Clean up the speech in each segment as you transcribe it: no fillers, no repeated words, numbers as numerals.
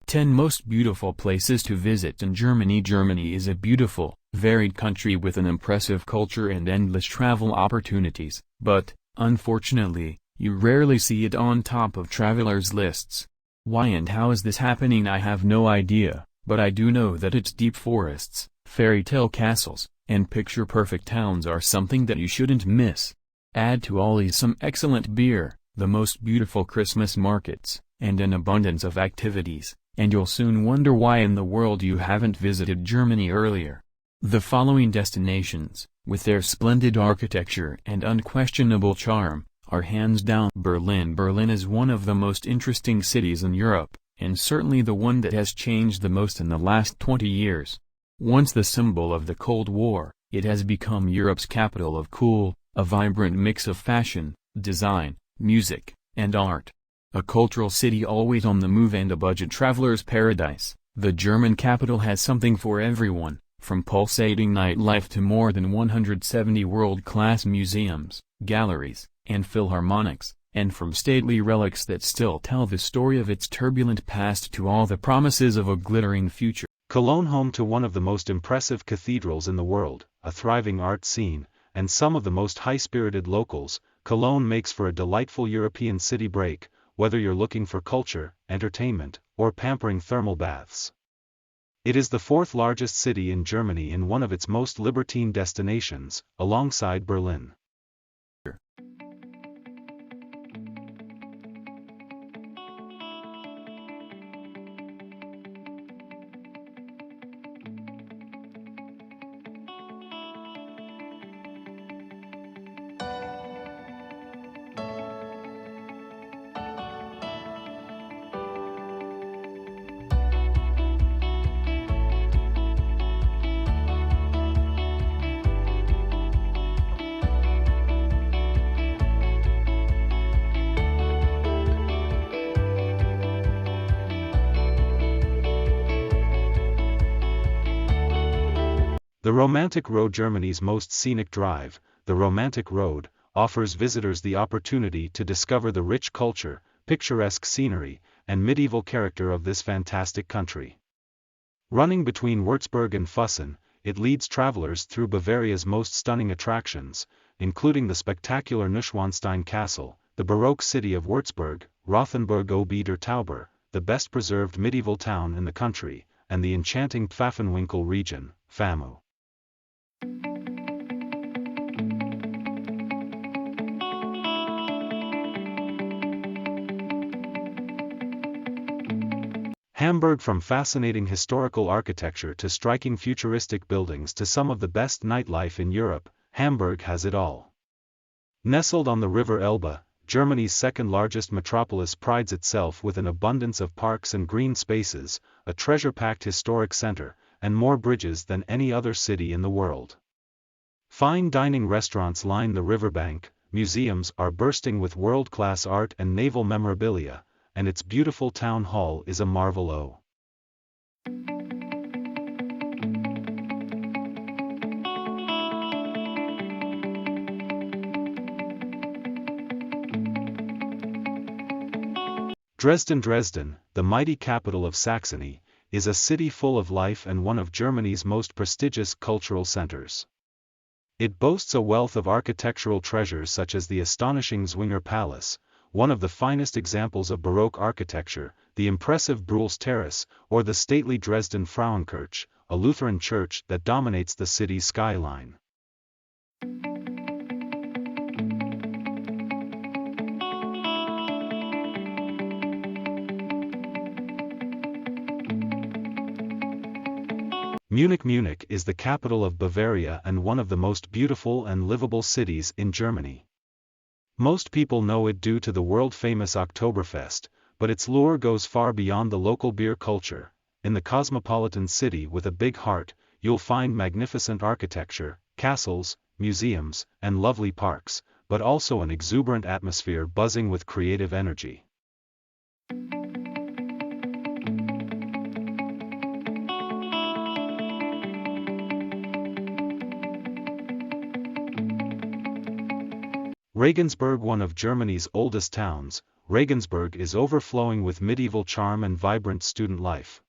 10 Most Beautiful Places to Visit in Germany. Germany is a beautiful, varied country with an impressive culture and endless travel opportunities, but, unfortunately, you rarely see it on top of travelers' lists. Why and how is this happening? I have no idea, but I do know that its deep forests, fairy tale castles, and picture-perfect towns are something that you shouldn't miss. Add to all these some excellent beer, the most beautiful Christmas markets, and an abundance of activities, and you'll soon wonder why in the world you haven't visited Germany earlier. The following destinations, with their splendid architecture and unquestionable charm, are hands down Berlin. Berlin is one of the most interesting cities in Europe, and certainly the one that has changed the most in the last 20 years. Once the symbol of the Cold War, it has become Europe's capital of cool, a vibrant mix of fashion, design, music, and art. A cultural city always on the move and a budget traveler's paradise, the German capital has something for everyone, from pulsating nightlife to more than 170 world-class museums, galleries, and philharmonics, and from stately relics that still tell the story of its turbulent past to all the promises of a glittering future. Cologne, home to one of the most impressive cathedrals in the world, a thriving art scene, and some of the most high-spirited locals, Cologne makes for a delightful European city break, whether you're looking for culture, entertainment, or pampering thermal baths. It is the fourth largest city in Germany and one of its most libertine destinations, alongside Berlin. The Romantic Road, Germany's most scenic drive, the Romantic Road, offers visitors the opportunity to discover the rich culture, picturesque scenery, and medieval character of this fantastic country. Running between Würzburg and Füssen, it leads travelers through Bavaria's most stunning attractions, including the spectacular Neuschwanstein Castle, the Baroque city of Würzburg, Rothenburg ob der Tauber, the best-preserved medieval town in the country, and the enchanting Pfaffenwinkel region, FAMU. Hamburg. From fascinating historical architecture to striking futuristic buildings to some of the best nightlife in Europe, Hamburg has it all. Nestled on the river Elbe, Germany's second-largest metropolis prides itself with an abundance of parks and green spaces, a treasure-packed historic center, and more bridges than any other city in the world. Fine dining restaurants line the riverbank, museums are bursting with world-class art and naval memorabilia, and its beautiful town hall is a marvel. Dresden. Dresden, the mighty capital of Saxony, is a city full of life and one of Germany's most prestigious cultural centers. It boasts a wealth of architectural treasures such as the astonishing Zwinger Palace, one of the finest examples of Baroque architecture, the impressive Bruhl's Terrace, or the stately Dresden Frauenkirche, a Lutheran church that dominates the city's skyline. Munich. Munich is the capital of Bavaria and one of the most beautiful and livable cities in Germany. Most people know it due to the world-famous Oktoberfest, but its lure goes far beyond the local beer culture. In the cosmopolitan city with a big heart, you'll find magnificent architecture, castles, museums, and lovely parks, but also an exuberant atmosphere buzzing with creative energy. Regensburg, one of Germany's oldest towns, Regensburg is overflowing with medieval charm and vibrant student life.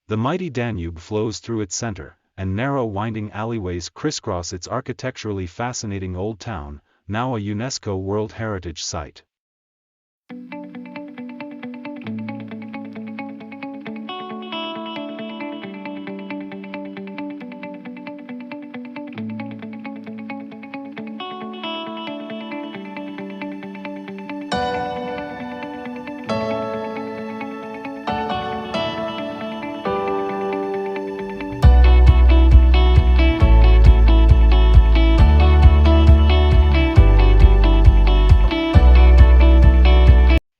The mighty Danube flows through its center, and narrow winding alleyways crisscross its architecturally fascinating old town, now a UNESCO World Heritage Site.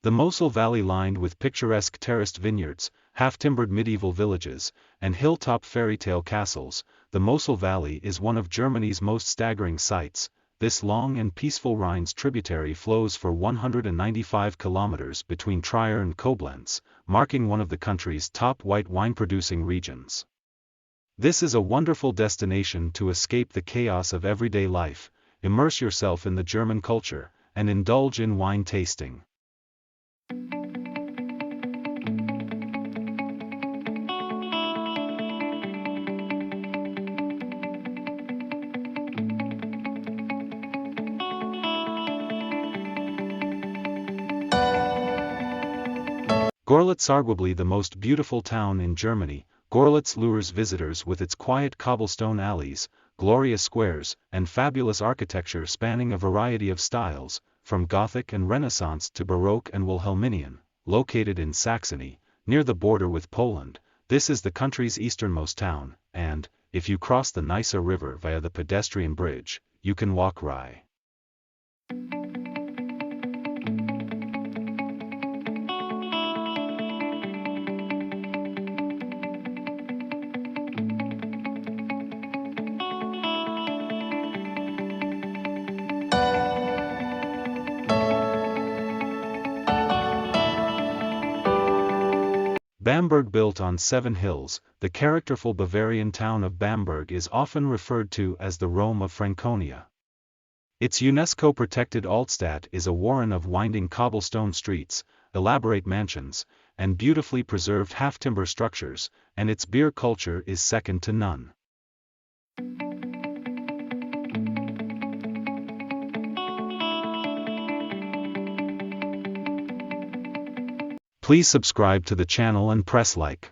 The Mosel Valley lined with picturesque terraced vineyards, half-timbered medieval villages, and hilltop fairy-tale castles, the Mosel Valley is one of Germany's most staggering sights. This long and peaceful Rhine's tributary flows for 195 kilometers between Trier and Koblenz, marking one of the country's top white wine-producing regions. This is a wonderful destination to escape the chaos of everyday life, immerse yourself in the German culture, and indulge in wine tasting. Görlitz, arguably the most beautiful town in Germany, Görlitz lures visitors with its quiet cobblestone alleys, glorious squares, and fabulous architecture spanning a variety of styles, from Gothic and Renaissance to Baroque and Wilhelminian. Located in Saxony, near the border with Poland, this is the country's easternmost town, and, if you cross the Neisse River via the pedestrian bridge, you can walk Rye. Bamberg, built on 7 hills, the characterful Bavarian town of Bamberg is often referred to as the Rome of Franconia. Its UNESCO-protected Altstadt is a warren of winding cobblestone streets, elaborate mansions, and beautifully preserved half-timber structures, and its beer culture is second to none. Please subscribe to the channel and press like.